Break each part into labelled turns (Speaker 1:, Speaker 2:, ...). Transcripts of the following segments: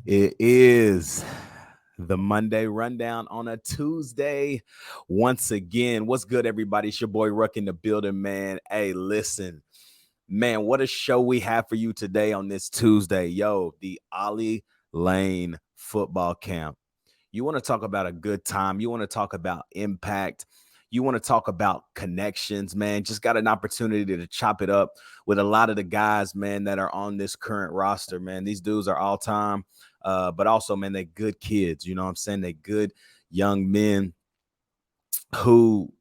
Speaker 1: It is the Monday rundown on a Tuesday. Once again, what's good, everybody? It's your boy Ruck in the building, man. Hey, listen, man, what a show we have for you today on this Tuesday. Yo, the Ollie Lane Football Camp. You want to talk about a good time. You want to talk about impact. You want to talk about connections, man. Just got an opportunity to chop it up with a lot of the guys, man, that are on this current roster, man. These dudes are all time, but also, man, they good kids. You know what I'm saying? They good young men who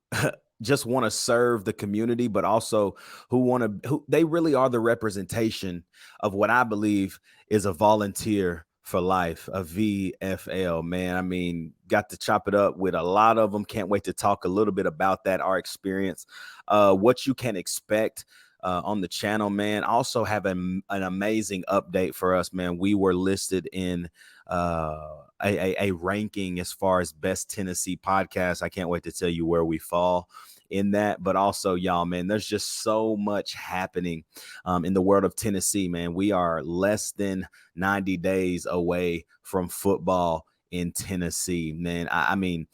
Speaker 1: just want to serve the community, but also who they really are the representation of what I believe is a volunteer for life, a VFL, man. I mean, got to chop it up with a lot of them. Can't wait to talk a little bit about that, our experience, what you can expect on the channel, man. Also have an amazing update for us, man. We were listed in a ranking as far as best Tennessee podcast. I can't wait to tell you where we fall in that, but also, y'all, man, there's just so much happening in the world of Tennessee, man. We are less than 90 days away from football in Tennessee, man. I mean,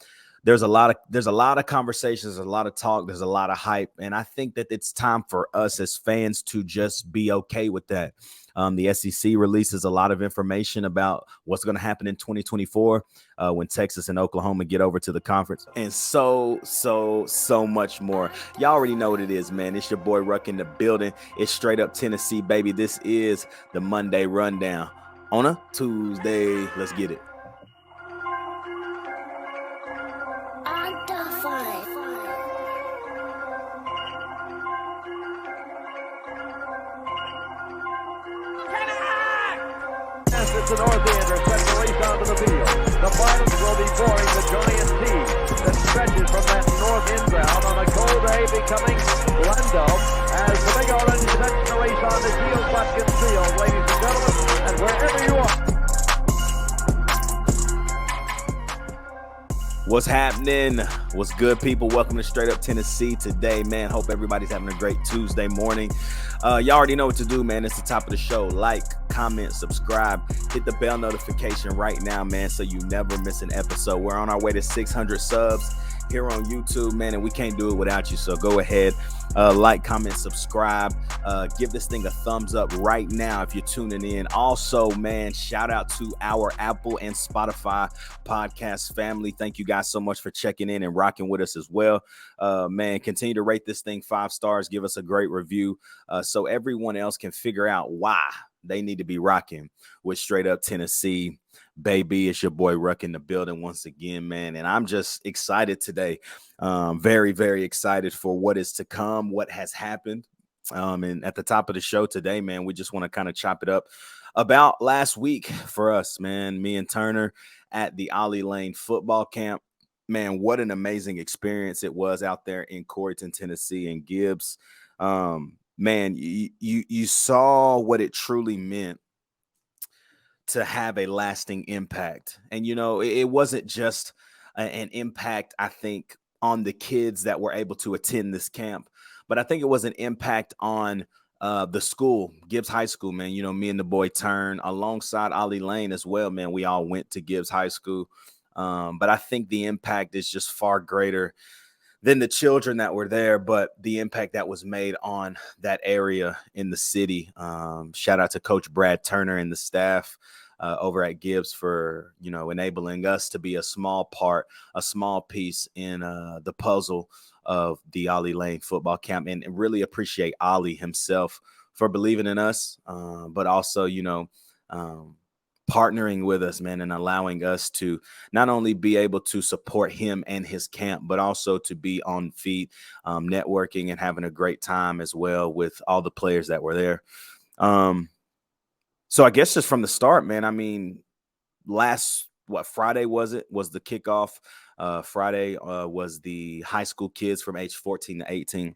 Speaker 1: there's a lot of conversations, there's a lot of talk, there's a lot of hype, and I think that it's time for us as fans to just be okay with that. The SEC releases a lot of information about what's going to happen in 2024 when Texas and Oklahoma get over to the conference, and so much more. Y'all already know what it is, man. It's your boy Ruck in the building. It's straight up Tennessee, baby. This is the Monday Rundown on a Tuesday. Let's get it.
Speaker 2: To Northander, sets the race onto the field. The Marlins will be boarding the giant sea that stretches from that north end ground on a cold day, becoming Lando as the big orange sets the race on the Shield Buckets Field, ladies and gentlemen, and wherever you are.
Speaker 1: What's happening? What's good, people? Welcome to Straight Up Tennessee today, man. Hope everybody's having a great Tuesday morning. Y'all already know what to do, man. It's the top of the show. Like, comment, subscribe, hit the bell notification right now, man, so you never miss an episode. We're on our way to 600 subs here on YouTube, man, and we can't do it without you. So go ahead, like, comment, subscribe, give this thing a thumbs up right now if you're tuning in. Also, man, shout out to our Apple and Spotify podcast family. Thank you guys so much for checking in and rocking with us as well. Man, continue to rate this thing 5 stars. Give us a great review so everyone else can figure out why they need to be rocking with Straight Up Tennessee. Baby, it's your boy Ruck in the building once again, man. And I'm just excited today. Very, very excited for what is to come, what has happened. And at the top of the show today, man, we just want to kind of chop it up about last week for us, man. Me and Turner at the Ollie Lane Football Camp. Man, what an amazing experience it was out there in Corryton, Tennessee, and Gibbs. Man, you saw what it truly meant to have a lasting impact. And, you know, it wasn't just an impact, I think, on the kids that were able to attend this camp, but I think it was an impact on the school, Gibbs High School, man. You know, me and the boy Turn alongside Ollie Lane as well, man. We all went to Gibbs High School. But I think the impact is just far greater than the children that were there, but the impact that was made on that area in the city. Shout out to Coach Brad Turner and the staff over at Gibbs for, you know, enabling us to be a small part, a small piece in the puzzle of the Ollie Lane Football Camp, and really appreciate Ollie himself for believing in us, but also, you know, partnering with us, man, and allowing us to not only be able to support him and his camp, but also to be on feet, networking and having a great time as well with all the players that were there. So I guess just from the start, man, I mean, Friday was the kickoff. Friday was the high school kids from age 14 to 18.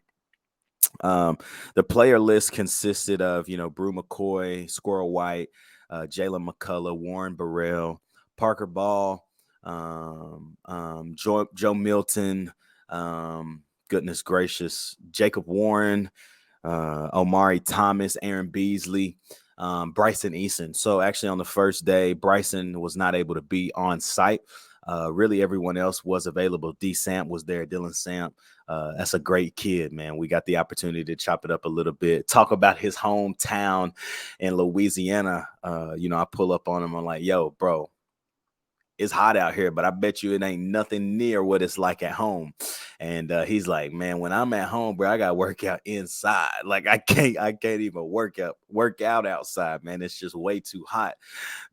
Speaker 1: The player list consisted of, you know, Brew McCoy, Squirrel White, Jalen McCullough, Warren Burrell, Parker Ball, Joe Milton, goodness gracious, Jacob Warren, Omari Thomas, Aaron Beasley, Bryson Eason. So actually on the first day, Bryson was not able to be on site. Really, everyone else was available. D. Samp was there. Dylan Samp. That's a great kid, man. We got the opportunity to chop it up a little bit, talk about his hometown in Louisiana. I pull up on him. I'm like, yo, bro, it's hot out here, but I bet you it ain't nothing near what it's like at home. And he's like, man, when I'm at home, bro, I got to work out inside. Like I can't even work out outside, man. It's just way too hot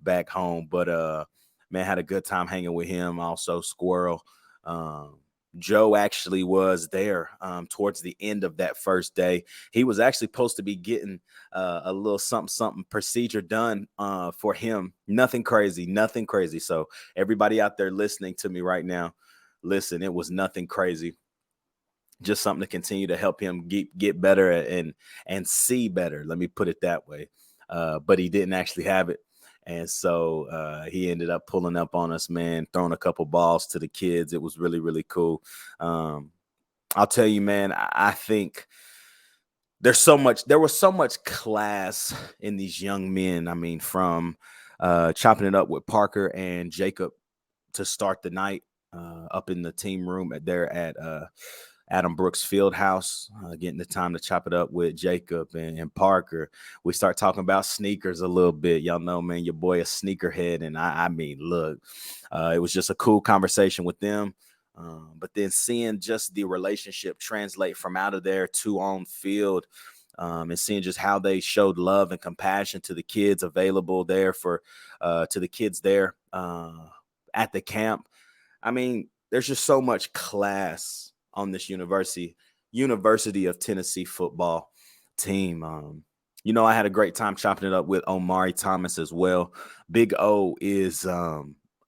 Speaker 1: back home. But man, had a good time hanging with him. Also, Squirrel. Um, Joe actually was there towards the end of that first day. He was actually supposed to be getting a little something procedure done for him. Nothing crazy, nothing crazy. So everybody out there listening to me right now, listen, it was nothing crazy. Just something to continue to help him get better and see better. Let me put it that way. But he didn't actually have it. And so he ended up pulling up on us, man, throwing a couple balls to the kids. It was really, really cool. I'll tell you, man, I think there was so much class in these young men. I mean, from chopping it up with Parker and Jacob to start the night up in the team room there at Adam Brooks Fieldhouse, getting the time to chop it up with Jacob and Parker. We start talking about sneakers a little bit. Y'all know, man, your boy a sneakerhead. And I mean, look, it was just a cool conversation with them. But then seeing just the relationship translate from out of there to on field, and seeing just how they showed love and compassion to the kids available there to the kids there at the camp. I mean, there's just so much class on this University of Tennessee football team. I had a great time chopping it up with Omari Thomas as well. Big O is a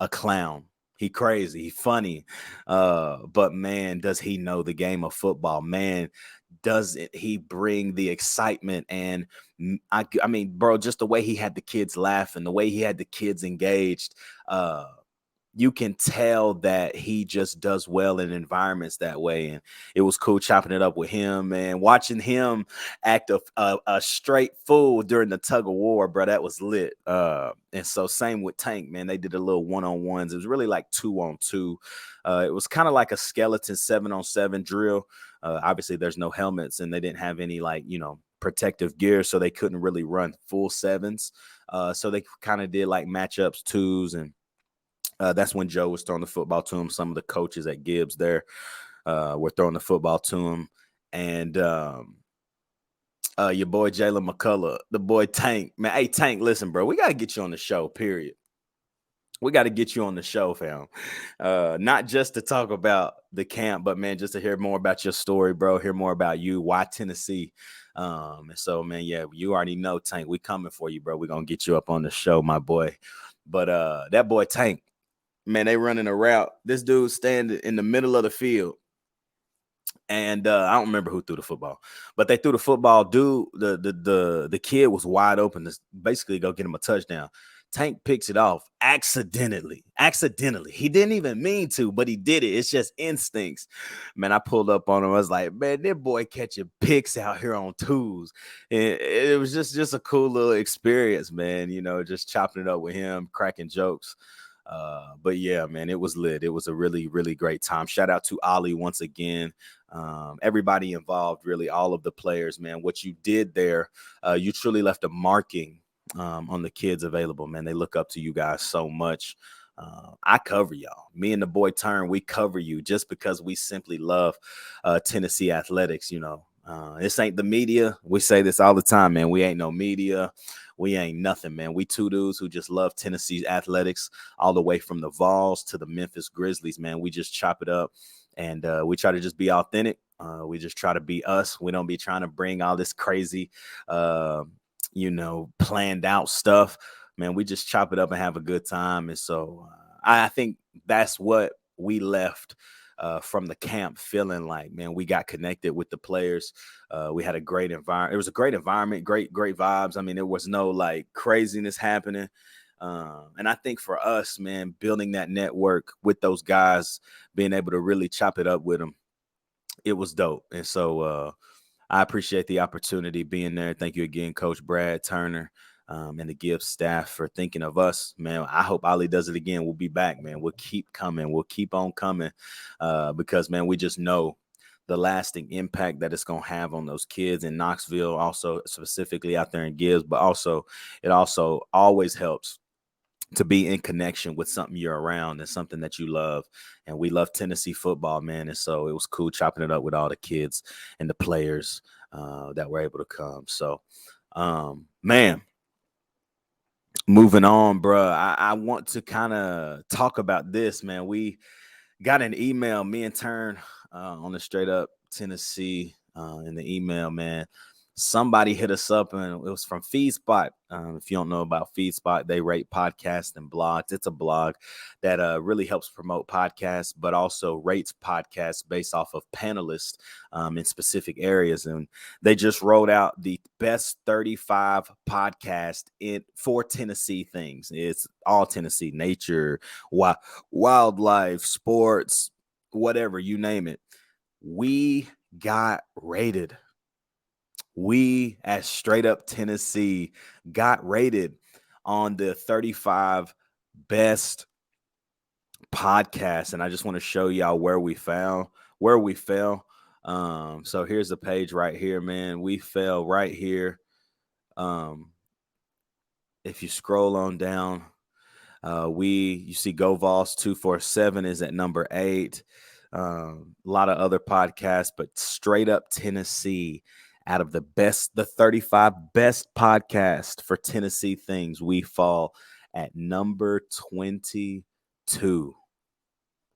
Speaker 1: clown. He crazy, he funny, but man, does he know the game of football? Man, doesn't he bring the excitement? And I mean, bro, just the way he had the kids laughing, the way he had the kids engaged. You can tell that he just does well in environments that way. And it was cool chopping it up with him and watching him act a straight fool during the tug of war, bro. That was lit. And so same with Tank, man. They did a little one-on-ones. It was really like 2-on-2. It was kind of like a skeleton 7-on-7 drill. Obviously, there's no helmets and they didn't have any protective gear, so they couldn't really run full sevens. So they kind of did like matchups, twos, and that's when Joe was throwing the football to him. Some of the coaches at Gibbs there were throwing the football to him. And your boy Jalen McCullough, the boy Tank. Man, hey, Tank, listen, bro, we got to get you on the show, period. We got to get you on the show, fam. Not just to talk about the camp, but, man, just to hear more about your story, bro, hear more about you, why Tennessee. And so, man, yeah, you already know, Tank, we coming for you, bro. We're going to get you up on the show, my boy. But that boy Tank, man, they running a route. This dude standing in the middle of the field. And I don't remember who threw the football, but they threw the football. Dude, the kid was wide open to basically go get him a touchdown. Tank picks it off accidentally. He didn't even mean to, but he did it. It's just instincts. Man, I pulled up on him. I was like, man, this boy catching picks out here on twos. And it was just a cool little experience, man. Just chopping it up with him, cracking jokes. But yeah, man, it was lit. It was a really, really great time. Shout out to Ollie once again. Everybody involved, really, all of the players, man. What you did there, you truly left a marking on the kids available, man. They look up to you guys so much. I cover y'all. Me and the boy Turn, we cover you just because we simply love Tennessee athletics. This ain't the media. We say this all the time, man. We ain't no media. We ain't nothing, man. We two dudes who just love Tennessee's athletics all the way from the Vols to the Memphis Grizzlies, man. We just chop it up and we try to just be authentic. We just try to be us. We don't be trying to bring all this crazy, planned out stuff, man. We just chop it up and have a good time. And so I think that's what we left from the camp feeling like, man. We got connected with the players. We had a great environment. It was a great environment, great vibes. I mean, there was no like craziness happening. And I think for us, man, building that network with those guys, being able to really chop it up with them, it was dope. And so I appreciate the opportunity being there. Thank you again, Coach Brad Turner. and the Gibbs staff for thinking of us, man. I hope Ollie does it again. We'll be back, man. We'll keep coming. We'll keep on coming because, man, we just know the lasting impact that it's going to have on those kids in Knoxville, also specifically out there in Gibbs, but also it also always helps to be in connection with something you're around and something that you love. And we love Tennessee football, man. And so it was cool chopping it up with all the kids and the players that were able to come. So, man, moving on, bro. I want to kind of talk about this, man. We got an email, me and Turn on the Straight Up Tennessee in the email, man. Somebody hit us up, and it was from FeedSpot. If you don't know about FeedSpot, they rate podcasts and blogs. It's a blog that really helps promote podcasts, but also rates podcasts based off of panelists in specific areas. And they just wrote out the best 35 podcast for Tennessee things. It's all Tennessee: nature, wildlife, sports, whatever, you name it. We got rated. We at Straight Up Tennessee got rated on the 35 best podcasts. And I just want to show y'all where we fell. So here's the page right here, man. We fell right here. If you scroll on down, you see Go Vols 247 is at number 8. A lot of other podcasts, but Straight Up Tennessee, out of the 35 best podcasts for Tennessee things, we fall at number 22.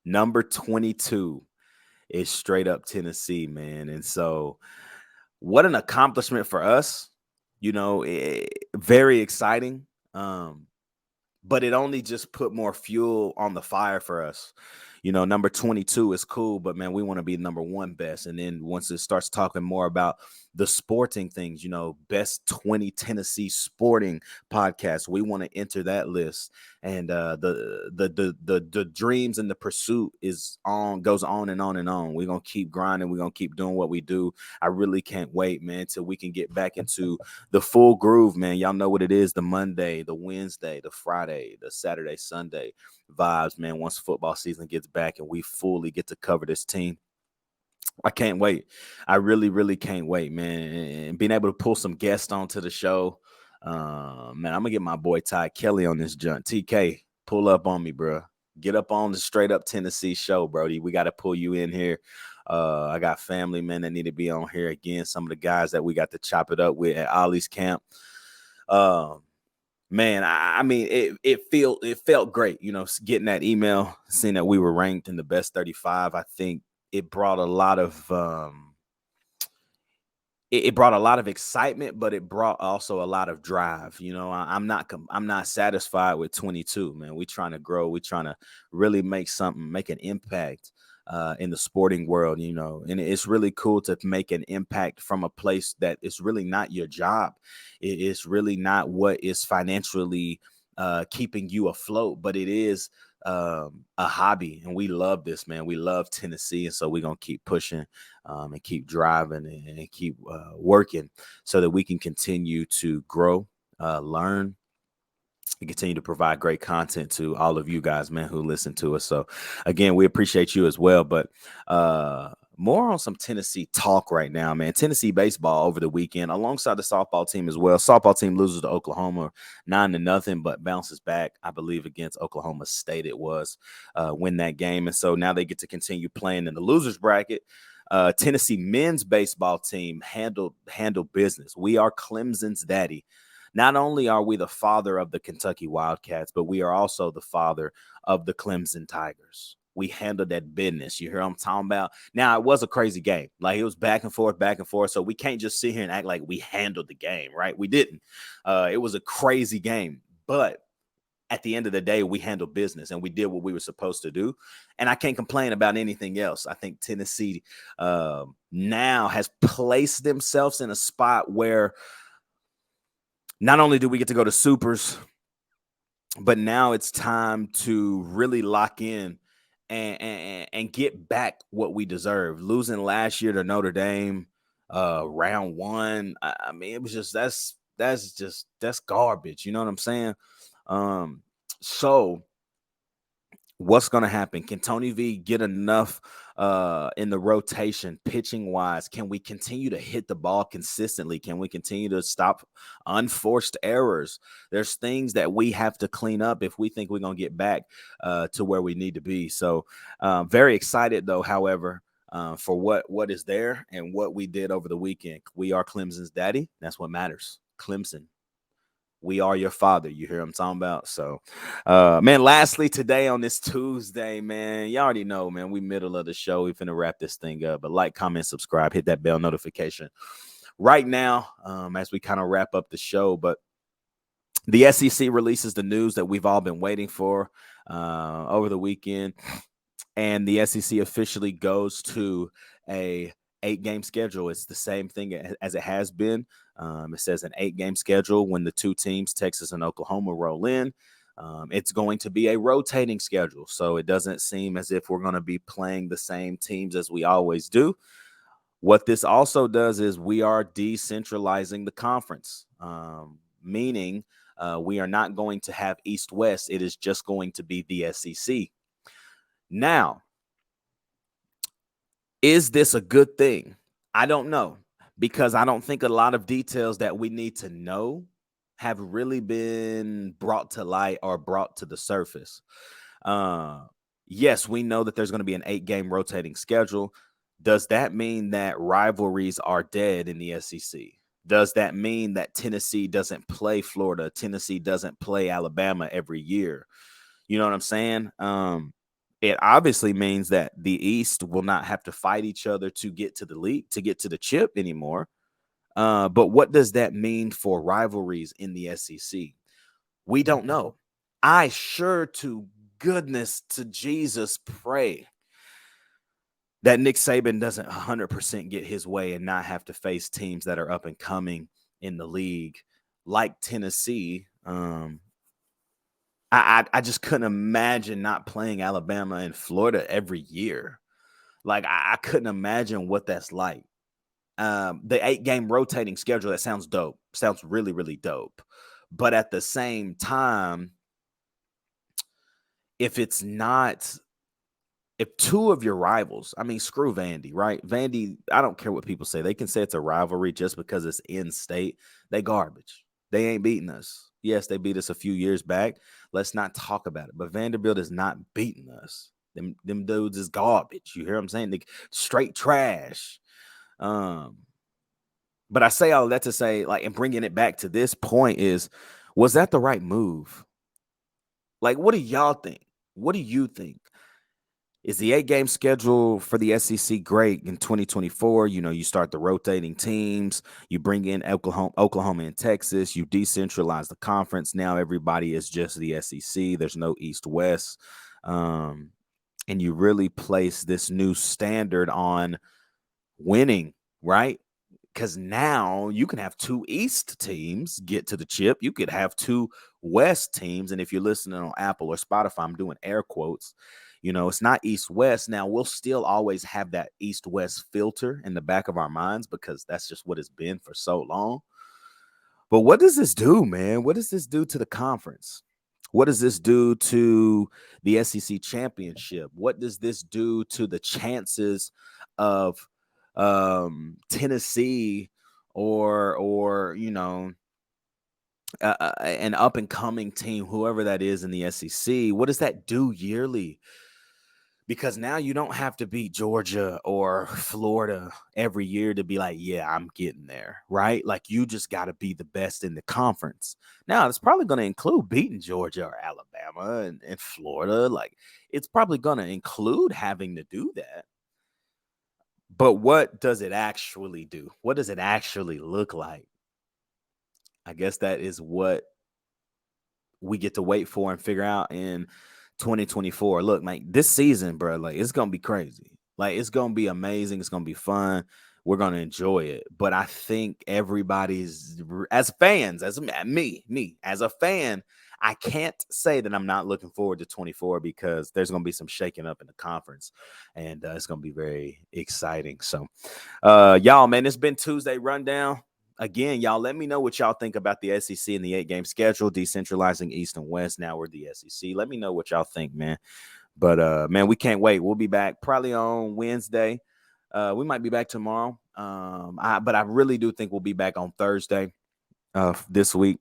Speaker 1: Number 22 is Straight Up Tennessee, man. And so what an accomplishment for us, very exciting. But it only just put more fuel on the fire for us. Number 22 is cool, but man, we want to be number 1 best. And then once it starts talking more about the sporting things, best 20 Tennessee sporting podcasts, we want to enter that list. And the dreams and the pursuit goes on and on and on. We're gonna keep grinding. We're gonna keep doing what we do. I really can't wait, man, till we can get back into the full groove, man. Y'all know what it is: the Monday, the Wednesday, the Friday, the Saturday, Sunday vibes, man. Once football season gets back and we fully get to cover this team, I can't wait. I really, really can't wait, man. And being able to pull some guests onto the show, man, I'm gonna get my boy Ty Kelly on this junk. TK, pull up on me, bro. Get up on the Straight Up Tennessee show, Brody. We got to pull you in here. I got family, man, that need to be on here again. Some of the guys that we got to chop it up with at Ollie's camp. Man, I mean, it felt great, getting that email, seeing that we were ranked in the best 35. I think it brought a lot of excitement, but it brought also a lot of drive. I'm not satisfied with 22, man. We trying to grow. We trying to really make an impact in the sporting world, and it's really cool to make an impact from a place that is really not your job. It is really not what is financially keeping you afloat, but it is a hobby. And we love this, man. We love Tennessee. And so we're going to keep pushing and keep driving and keep working so that we can continue to grow, learn, and continue to provide great content to all of you guys, man, who listen to us. So again, we appreciate you as well. But more on some Tennessee talk right now, man. Tennessee baseball over the weekend alongside the softball team as well. Softball team loses to Oklahoma 9-0, but bounces back, I believe, against Oklahoma State. It was win that game. And so now they get to continue playing in the losers bracket. Tennessee men's baseball team handled business. We are Clemson's daddy. Not only are we the father of the Kentucky Wildcats, but we are also the father of the Clemson Tigers. We handled that business. You hear what I'm talking about? Now, it was a crazy game. Like, it was back and forth. So we can't just sit here and act like we handled the game, right? We didn't. It was a crazy game. But at the end of the day, we handled business and we did what we were supposed to do. And I can't complain about anything else. I think Tennessee now has placed themselves in a spot where not only do we get to go to Supers, but now it's time to really lock in and get back what we deserve. Losing last year to Notre Dame, round 1. I mean, it was just, that's garbage. You know what I'm saying? So what's going to happen? Can Tony V get enough in the rotation pitching wise? Can we continue to hit the ball consistently? Can we continue to stop unforced errors? There's things that we have to clean up if we think we're going to get back to where we need to be. So very excited though, however, for what is there and what we did over the weekend. We are Clemson's daddy. That's what matters. Clemson. We are your father. You hear what I'm talking about? So, man, lastly, today on this Tuesday, man, you already know, man, we middle of the show. We finna wrap this thing up. But like, comment, subscribe, hit that bell notification right now as we kind of wrap up the show. But the SEC releases the news that we've all been waiting for over the weekend. And the SEC officially goes to a 8-game schedule. It's the same thing as it has been. It says an 8-game schedule when the two teams, Texas and Oklahoma, roll in. It's going to be a rotating schedule. So it doesn't seem as if we're going to be playing the same teams as we always do. What this also does is we are decentralizing the conference, meaning we are not going to have East-West. It is just going to be the SEC. Now, is this a good thing? I don't know, because I don't think a lot of details that we need to know have really been brought to light or brought to the surface. Yes, we know that there's going to be an 8-game rotating schedule. Does that mean that rivalries are dead in the SEC? Does that mean that Tennessee doesn't play Florida? Tennessee doesn't play Alabama every year? You know what I'm saying? It obviously means that the East will not have to fight each other to get to the league, to get to the chip anymore. But what does that mean for rivalries in the SEC? We don't know. I sure to goodness to Jesus pray that Nick Saban doesn't 100% get his way and not have to face teams that are up and coming in the league like Tennessee. I just couldn't imagine not playing Alabama and Florida every year. Like, I couldn't imagine what that's like. The 8-game rotating schedule, that sounds dope. Sounds really, really dope. But at the same time, if two of your rivals, I mean, screw Vandy, right? Vandy, I don't care what people say. They can say it's a rivalry just because it's in state. They garbage. They ain't beating us. Yes, they beat us a few years back. Let's not talk about it. But Vanderbilt is not beating us. Them dudes is garbage. You hear what I'm saying? They straight trash. But I say all that to say, like, and bringing it back to this point was that the right move? Like, what do y'all think? What do you think? Is the 8-game schedule for the SEC great in 2024? You know, you start the rotating teams, you bring in Oklahoma and Texas, you decentralize the conference. Now everybody is just the SEC. There's no East-West. And you really place this new standard on winning, right? Because now you can have 2 East teams get to the chip. You could have 2 West teams. And if you're listening on Apple or Spotify, I'm doing air quotes. You know, it's not East-West. Now, we'll still always have that East-West filter in the back of our minds because that's just what it's been for so long. But what does this do, man? What does this do to the conference? What does this do to the SEC championship? What does this do to the chances of Tennessee or you know, an up-and-coming team, whoever that is in the SEC? What does that do yearly? Because now you don't have to beat Georgia or Florida every year to be like, yeah, I'm getting there, right? Like, you just got to be the best in the conference. Now, it's probably going to include beating Georgia or Alabama and Florida. Like, it's probably going to include having to do that. But what does it actually do? What does it actually look like? I guess that is what we get to wait for and figure out in 2024. Look, like, this season, bro, like, it's gonna be crazy. Like, it's gonna be amazing. It's gonna be fun. We're gonna enjoy it. But I think everybody's, as fans, as me as a fan, I can't say that I'm not looking forward to 24 because there's gonna be some shaking up in the conference, and it's gonna be very exciting. So, y'all, man, it's been Tuesday Rundown. again, y'all, let me know what y'all think about the SEC and the 8-game schedule, decentralizing East and West. Now we're the SEC. Let me know what y'all think, man. But man, we can't wait. We'll be back probably on Wednesday. We might be back tomorrow. But I really do think we'll be back on Thursday this week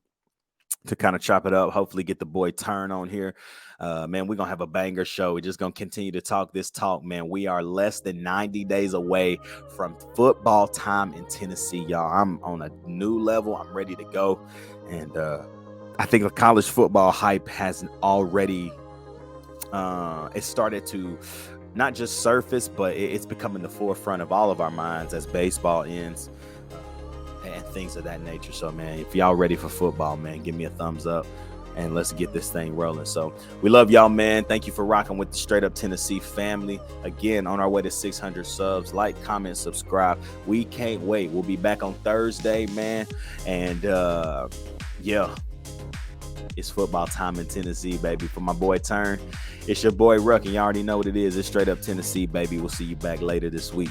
Speaker 1: to kind of chop it up. Hopefully get the boy Turn on here. Man, we're going to have a banger show. We're just going to continue to talk this talk, man. We are less than 90 days away from football time in Tennessee, y'all. I'm on a new level. I'm ready to go. And I think the college football hype hasn't already it started to not just surface, but it's becoming the forefront of all of our minds as baseball ends and things of that nature. So, man, if y'all ready for football, man, give me a thumbs up and let's get this thing rolling. So we love y'all, man. Thank you for rocking with the Straight Up Tennessee family. Again, on our way to 600 subs. Like, comment, subscribe. We can't wait. We'll be back on Thursday, man. And yeah, it's football time in Tennessee, baby. For my boy Turn, it's your boy Ruck, and you already know what it is. It's Straight Up Tennessee, baby. We'll see you back later this week.